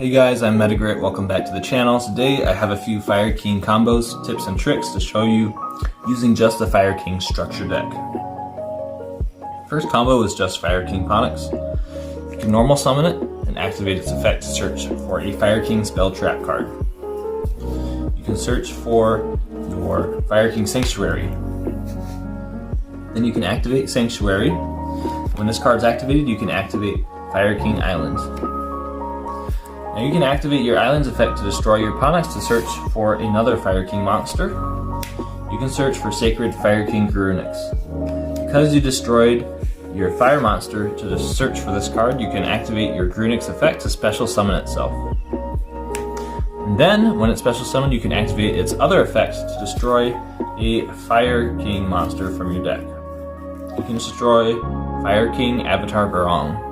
Hey guys, I'm Metagrit. Welcome back to the channel. Today I have a few Fire King combos, tips, and tricks to show you using just the Fire King structure deck. First combo is just Fire King Ponix. You can normal summon it and activate its effect to search for a Fire King spell trap card. You can search for your Fire King Sanctuary. Then you can activate Sanctuary. When this card is activated, you can activate Fire King Island. Now you can activate your island's effect to destroy your Ponix to search for another Fire King monster. You can search for Sacred Fire King Garunix. Because you destroyed your fire monster to search for this card, you can activate your Garunix effect to special summon itself. And then, when it's special summoned, you can activate its other effect to destroy a Fire King monster from your deck. You can destroy Fire King Avatar Barong.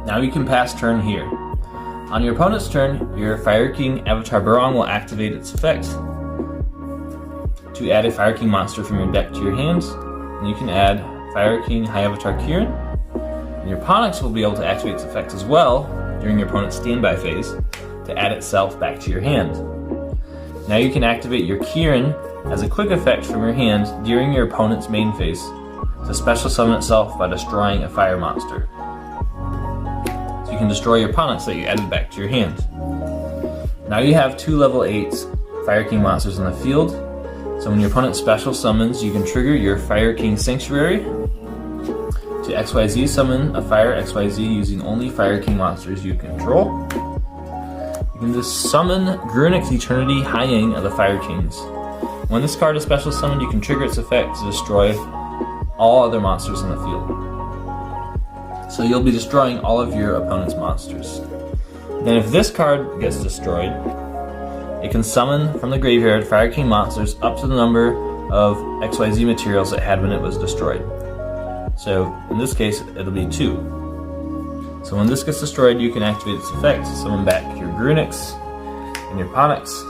Now you can pass turn here. On your opponent's turn, your Fire King Avatar Barong will activate its effect to add a Fire King monster from your deck to your hands. And you can add Fire King High Avatar Kirin. And your Ponix will be able to activate its effect as well during your opponent's standby phase to add itself back to your hand. Now you can activate your Kirin as a quick effect from your hand during your opponent's main phase to special summon itself by destroying a fire monster. You can destroy your Ponix that you added back to your hand. Now you have two level 8s Fire King monsters in the field. So when your opponent special summons, you can trigger your Fire King Sanctuary to XYZ summon a Fire XYZ using only Fire King monsters you control. You can just summon Garunix Eternity Whining of the Fire Kings. When this card is special summoned, you can trigger its effect to destroy all other monsters in the field. So you'll be destroying all of your opponent's monsters. Then if this card gets destroyed, it can summon from the graveyard Fire King monsters up to the number of XYZ materials it had when it was destroyed. So in this case, it'll be 2. So when this gets destroyed, you can activate its effect to summon back your Garunix and your Ponix.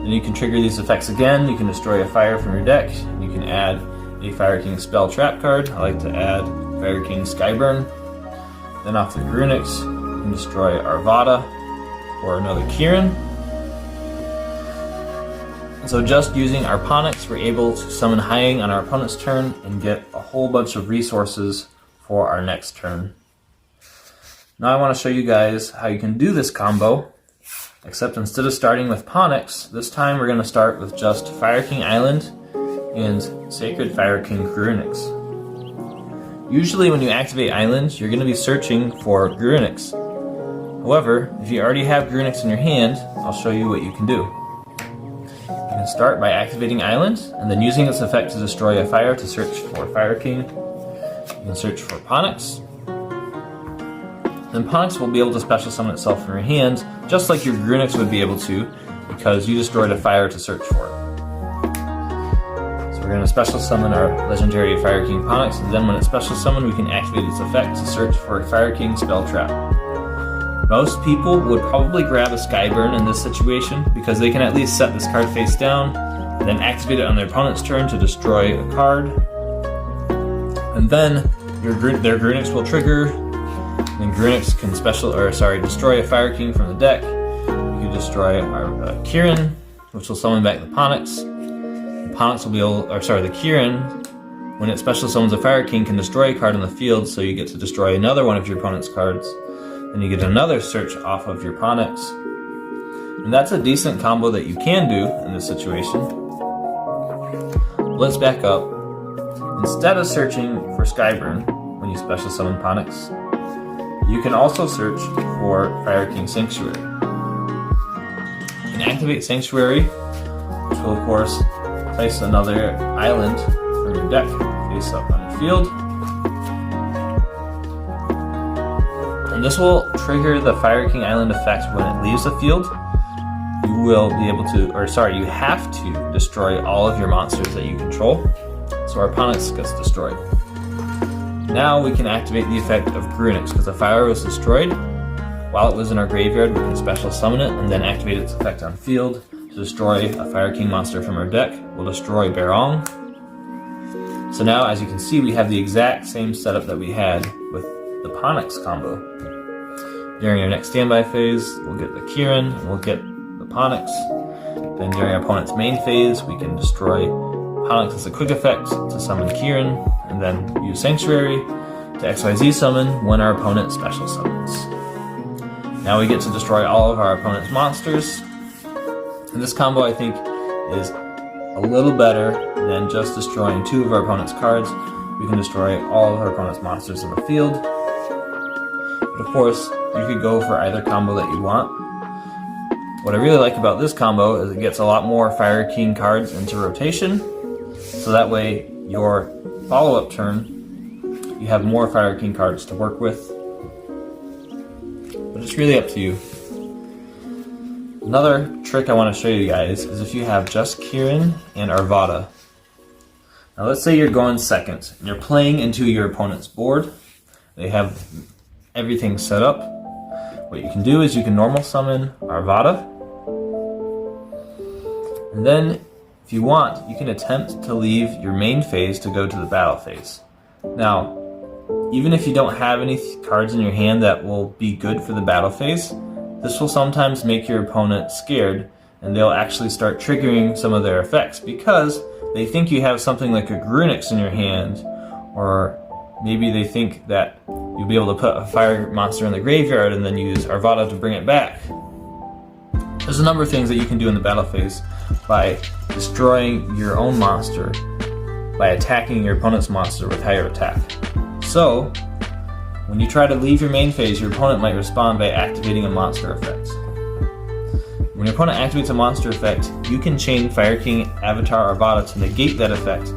Then you can trigger these effects again. You can destroy a fire from your deck. You can add a Fire King spell trap card. I like to add Fire King Skyburn. Then off the Garunix, you can destroy Arvata or another Kirin. So just using our Ponix, we're able to summon Whining on our opponent's turn and get a whole bunch of resources for our next turn. Now I want to show you guys how you can do this combo, except instead of starting with Ponix, this time we're going to start with just Fire King Island and Sacred Fire King Garunix. Usually when you activate Island, you're going to be searching for Garunix. However, if you already have Garunix in your hand, I'll show you what you can do. You can start by activating Island, and then using its effect to destroy a fire to search for Fire King. You can search for Ponix. Then Ponix will be able to special summon itself from your hand, just like your Garunix would be able to, because you destroyed a fire to search for it. So we're going to special summon our legendary Fire King Ponix, and then when it's special summoned, we can activate its effect to search for a Fire King spell trap. Most people would probably grab a Skyburn in this situation because they can at least set this card face down and then activate it on their opponent's turn to destroy a card. And then their Garunix will trigger, and Garunix can destroy a Fire King from the deck. You can destroy our Kirin, which will summon back the Ponix. The Ponix will be the Kirin, when it special summons a Fire King, can destroy a card on the field, so you get to destroy another one of your opponent's cards. Then you get another search off of your Ponix. And that's a decent combo that you can do in this situation. Let's back up. Instead of searching for Skyburn when you special summon Ponix, you can also search for Fire King Sanctuary. You can activate Sanctuary, which will of course place another island from your deck face up on your field. And this will trigger the Fire King Island effect when it leaves the field. You will be able to, you have to destroy all of your monsters that you control. So our Ponix gets destroyed. Now we can activate the effect of Garunix because the fire was destroyed. While it was in our graveyard, we can special summon it and then activate its effect on field to destroy a Fire King monster from our deck. We'll destroy Barong. So now, as you can see, we have the exact same setup that we had with the Ponix combo. During our next standby phase, we'll get the Kirin, and we'll get the Ponix. Then during our opponent's main phase, we can destroy Ponix as a quick effect to summon Kirin, and then use Sanctuary to XYZ summon when our opponent special summons. Now we get to destroy all of our opponent's monsters. And this combo, I think, is a little better than just destroying 2 of our opponent's cards. We can destroy all of our opponent's monsters in the field. But of course, you could go for either combo that you want. What I really like about this combo is it gets a lot more Fire King cards into rotation. So that way, your follow-up turn, you have more Fire King cards to work with. But it's really up to you. Another trick I want to show you guys is if you have just Kirin and Arvata. Now let's say you're going second and you're playing into your opponent's board. They have everything set up. What you can do is you can normal summon Arvata. And then if you want, you can attempt to leave your main phase to go to the battle phase. Now, even if you don't have any cards in your hand that will be good for the battle phase, this will sometimes make your opponent scared, and they'll actually start triggering some of their effects because they think you have something like a Garunix in your hand, or maybe they think that you'll be able to put a fire monster in the graveyard and then use Arvata to bring it back. There's a number of things that you can do in the battle phase by destroying your own monster, by attacking your opponent's monster with higher attack. So, when you try to leave your main phase, your opponent might respond by activating a monster effect. When your opponent activates a monster effect, you can chain Fire King Avatar Arvata to negate that effect,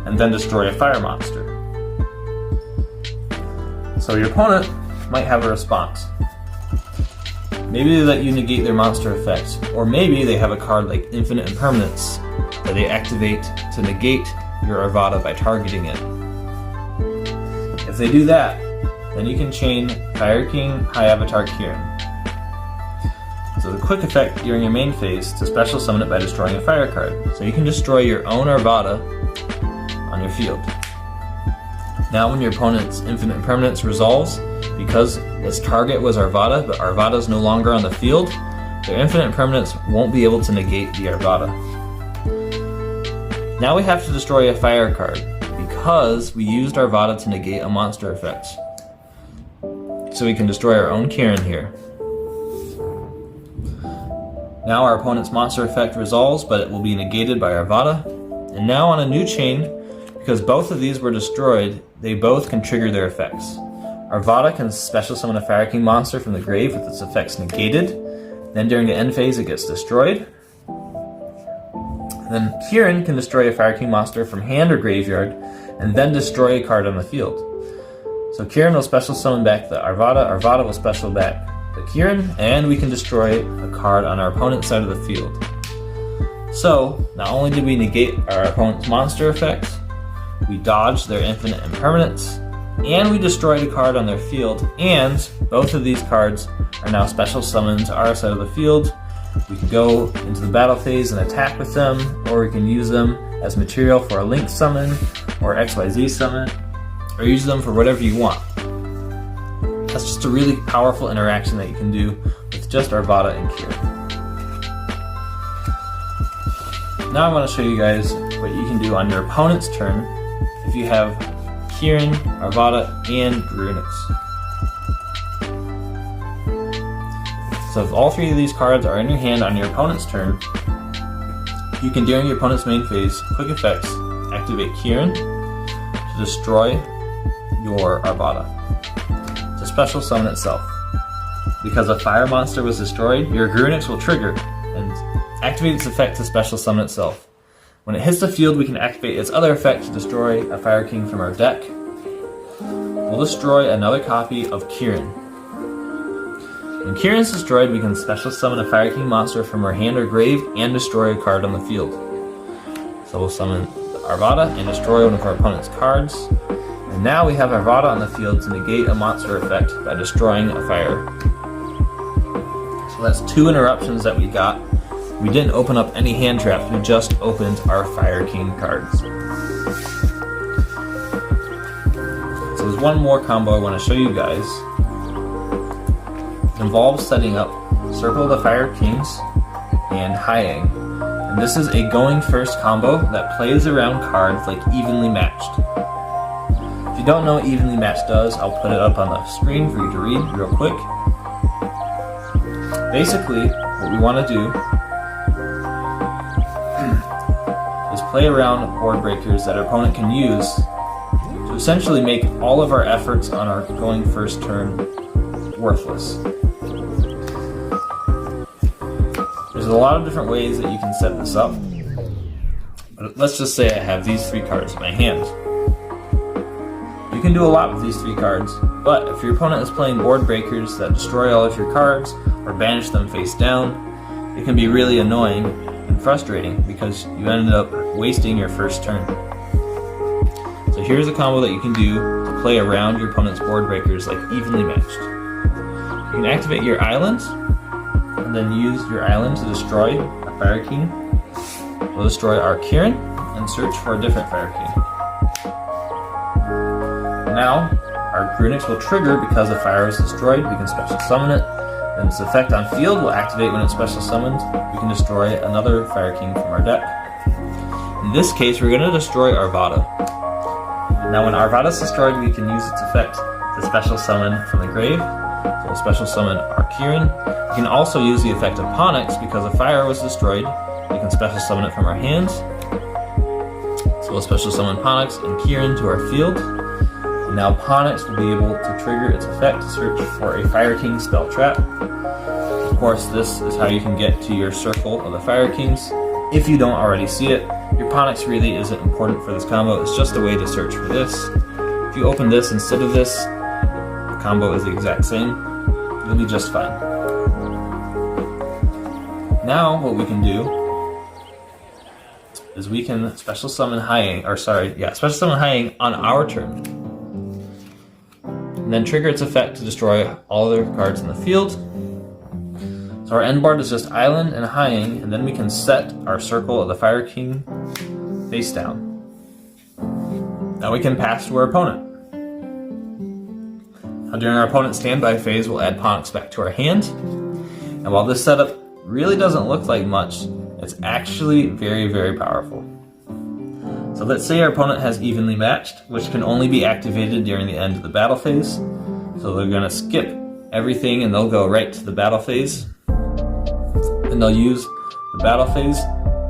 and then destroy a fire monster. So your opponent might have a response. Maybe they let you negate their monster effect, or maybe they have a card like Infinite Impermanence that they activate to negate your Arvata by targeting it. If they do that, then you can chain Fire King High Avatar Kirin. So the quick effect during your main phase to special summon it by destroying a fire card. So you can destroy your own Arvata on your field. Now when your opponent's Infinite Impermanence resolves, because its target was Arvata, but Arvata is no longer on the field, their Infinite Impermanence won't be able to negate the Arvata. Now we have to destroy a fire card, because we used Arvata to negate a monster effect. So we can destroy our own Kirin here. Now our opponent's monster effect resolves, but it will be negated by Arvata. And now on a new chain, because both of these were destroyed, they both can trigger their effects. Arvata can special summon a Fire King monster from the grave with its effects negated. Then during the end phase it gets destroyed. Then Kirin can destroy a Fire King monster from hand or graveyard, and then destroy a card on the field. So Kirin will special summon back the Arvata, Arvata will special back the Kirin, and we can destroy a card on our opponent's side of the field. So, not only did we negate our opponent's monster effect, we dodged their Infinite Impermanence, and we destroyed a card on their field, and both of these cards are now special summoned to our side of the field. We can go into the battle phase and attack with them, or we can use them as material for a Link summon, or XYZ summon, or use them for whatever you want. That's just a really powerful interaction that you can do with just Arvata and Kirin. Now I want to show you guys what you can do on your opponent's turn if you have Kirin, Arvata, and Garunix. So if all three of these cards are in your hand on your opponent's turn, you can, during your opponent's main phase, quick effects, activate Kirin to destroy your Arvata, to special summon itself. Because a fire monster was destroyed, your Garunix will trigger and activate its effect to special summon itself. When it hits the field, we can activate its other effect to destroy a Fire King from our deck. We'll destroy another copy of Kirin. When Kirin is destroyed, we can special summon a Fire King monster from our hand or grave and destroy a card on the field. So we'll summon Arvata and destroy one of our opponent's cards. And now we have Arvata on the field to negate a monster effect by destroying a fire. So that's 2 interruptions that we got. We didn't open up any hand traps, we just opened our Fire King cards. So there's one more combo I want to show you guys. It involves setting up Circle of the Fire Kings and Hyang. And this is a going first combo that plays around cards like evenly matched. If you don't know what evenly matched does, I'll put it up on the screen for you to read real quick. Basically, what we want to do is play around board breakers that our opponent can use to essentially make all of our efforts on our going first turn worthless. There's a lot of different ways that you can set this up, but let's just say I have these 3 cards in my hand. You can do a lot with these 3 cards, but if your opponent is playing board breakers that destroy all of your cards or banish them face down, it can be really annoying and frustrating because you ended up wasting your first turn. So here's a combo that you can do to play around your opponent's board breakers like evenly matched. You can activate your island, and then use your island to destroy a Fire King. We'll destroy our Kirin and search for a different Fire King. Now, our Garunix will trigger because the fire is destroyed. We can special summon it, and its effect on field will activate when it's special summoned. We can destroy another Fire King from our deck. In this case, we're going to destroy Arvata. Now when Arvata is destroyed, we can use its effect to special summon from the grave. So we'll special summon our Kirin. We can also use the effect of Ponix because the fire was destroyed. We can special summon it from our hands. So we'll special summon Ponix and Kirin to our field. And now Ponix will be able to trigger its effect to search for a Fire King spell trap. Of course, this is how you can get to your circle of the Fire Kings. If you don't already see it, your Ponix really isn't important for this combo. It's just a way to search for this. If you open this instead of this, the combo is the exact same. You'll be just fine. Now what we can do is we can special summon special summon Hyang on our turn. And then trigger its effect to destroy all other cards in the field. So our end board is just Island and Hyang, and then we can set our Circle of the Fire King face down. Now we can pass to our opponent. Now during our opponent's standby phase, we'll add Ponix back to our hand. And while this setup really doesn't look like much, it's actually very, very powerful. So let's say our opponent has evenly matched, which can only be activated during the end of the battle phase. So they're going to skip everything and they'll go right to the battle phase. And they'll use the battle phase,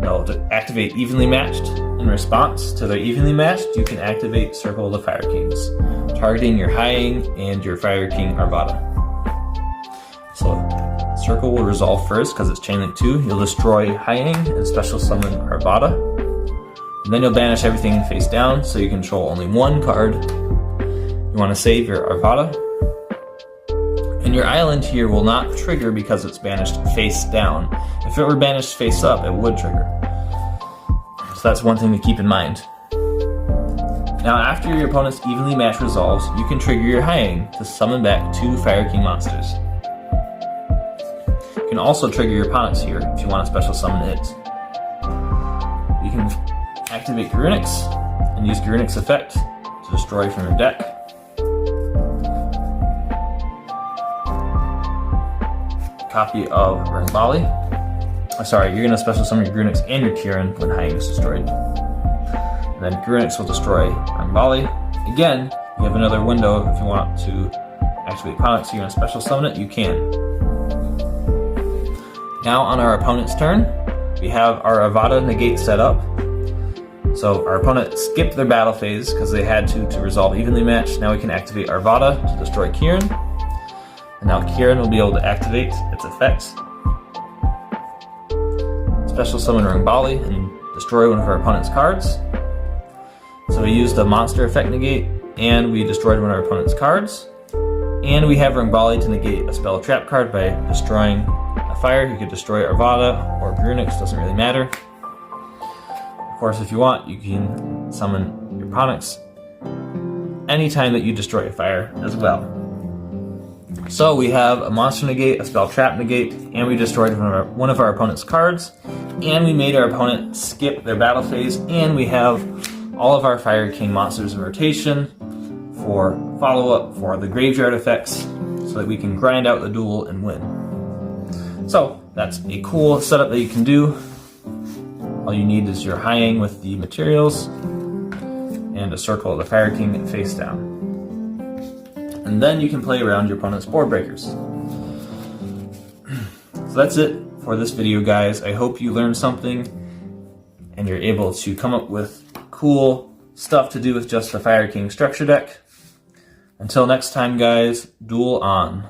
they'll activate evenly matched. In response to their evenly matched, you can activate Circle of the Fire Kings, targeting your Hyang and your Fire King Arvata. So Circle will resolve first because it's chain link 2. You'll destroy Hyang and special summon Arvata. And then you'll banish everything face down so you control only one card. You want to save your Arvata. And your island here will not trigger because it's banished face down. If it were banished face up, it would trigger. So that's one thing to keep in mind. Now after your opponent's evenly matched resolves, you can trigger your Hyang to summon back 2 Fire King monsters. You can also trigger your Ponix here if you want to special summon it. You can activate Garunix and use Garunix effect to destroy from your deck. Copy of Rangbali. You're going to special summon your Garunix and your Kirin when Hyang is destroyed. And then Garunix will destroy Rangbali. Again, you have another window if you want to activate Ponix, so you're going to special summon it, you can. Now on our opponent's turn, we have our Arvata negate set up. So our opponent skipped their battle phase because they had to resolve evenly matched. Now we can activate Arvata to destroy Kirin. And now Kirin will be able to activate its effects. Special summon Rangbali and destroy one of our opponent's cards. So we used a monster effect negate and we destroyed one of our opponent's cards. And we have Rangbali to negate a spell trap card by destroying a fire. You could destroy Arvata or Garunix, doesn't really matter. Of course, if you want, you can summon your Ponix anytime that you destroy a fire as well. So we have a monster negate, a spell trap negate, and we destroyed one of our opponent's cards, and we made our opponent skip their battle phase, and we have all of our Fire King monsters in rotation for follow-up for the graveyard effects. so that we can grind out the duel and win. So that's a cool setup that you can do. All you need is your High Yang with the materials and a circle of the Fire King face down. And then you can play around your opponent's board breakers. So that's it for this video, guys. I hope you learned something and you're able to come up with cool stuff to do with just the Fire King structure deck. Until next time, guys, duel on.